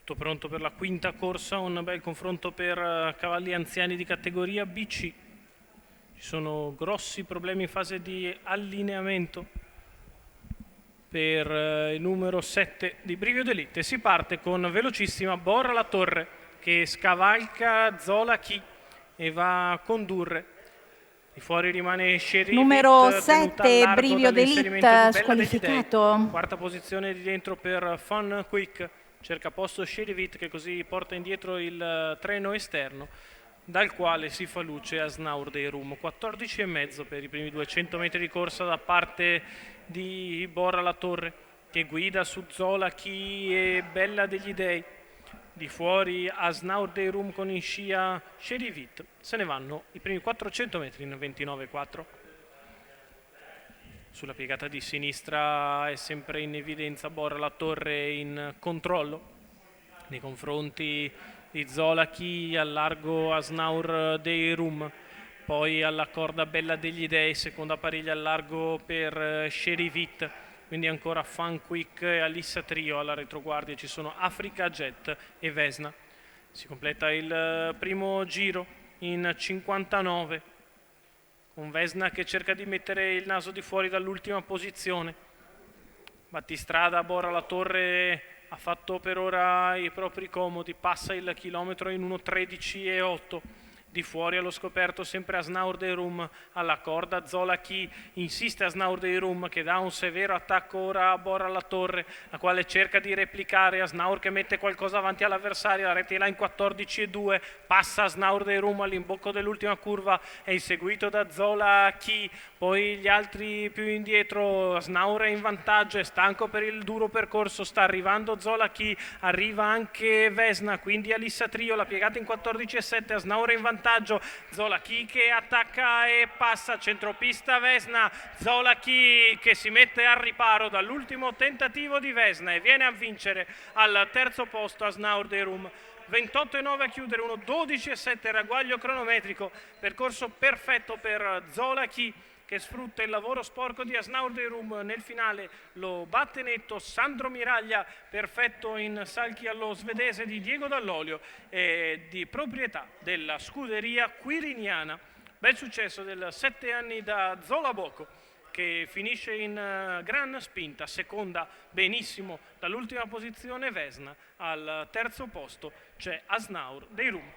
Tutto pronto per la quinta corsa, un bel confronto per cavalli anziani di categoria BC. Ci sono grossi problemi in fase di allineamento per il numero 7 di Brivio d'Elite. Si parte con velocissima Borra la Torre che scavalca Zola Chi e va a condurre. Di fuori rimane Sherry numero Witt, tenuta a 7 largo Brivio dall'inserimento di d'Elite Bella degli Dei. squalificato. Quarta posizione di dentro per Fun Quick, cerca posto Sherry Witt che così porta indietro il treno esterno dal quale si fa luce a Snaur dei Rum. 14,5 per i primi 200 metri di corsa da parte di Borra la Torre che guida su Zola Chi e Bella degli Dei. Di fuori Asnaur dei Rum con in scia Sherry Witt. Se ne vanno i primi 400 metri in 29,4. Sulla piegata di sinistra è sempre in evidenza Borra la Torre in controllo nei confronti di Zola Chi, al largo Asnaur dei Rum, poi alla corda Bella degli Dei, seconda pariglia al largo per Sherry Witt, quindi ancora Fun Quick e Alissa Trio. Alla retroguardia ci sono Africa Jet e Vesna. Si completa il primo giro in 59 con Vesna che cerca di mettere il naso di fuori dall'ultima posizione. Battistrada, Borra la Torre ha fatto per ora i propri comodi, passa il chilometro in 1:13,8. Di fuori allo scoperto sempre Asnaur dei Rum alla corda, Zola Chi insiste Asnaur dei Rum che dà un severo attacco ora a Borra la Torre, la quale cerca di replicare. Asnaur che mette qualcosa avanti all'avversario, la rete là in 14,2, passa Asnaur dei Rum all'imbocco dell'ultima curva, è inseguito da Zola Chi, poi gli altri più indietro. Asnaur è in vantaggio, è stanco per il duro percorso, sta arrivando Zola Chi, arriva anche Vesna, quindi Alissa Trio, la piegata in 14,7, Asnaur è in vantaggio, Zola Chi che attacca e passa, centropista Vesna, Zola Chi che si mette al riparo dall'ultimo tentativo di Vesna e viene a vincere al terzo posto Asnaur dei Rum. 28,9 a chiudere, 1:12,7 ragguaglio cronometrico, percorso perfetto per Zola Chi che sfrutta il lavoro sporco di Asnaur dei Rum. Nel finale lo batte netto Sandro Miraglia, perfetto in salchi allo svedese di Diego Dall'Olio, di proprietà della scuderia quiriniana. Bel successo del 7 anni da Zola Bocco che finisce in gran spinta, seconda benissimo dall'ultima posizione Vesna, al terzo posto c'è Asnaur dei Rum.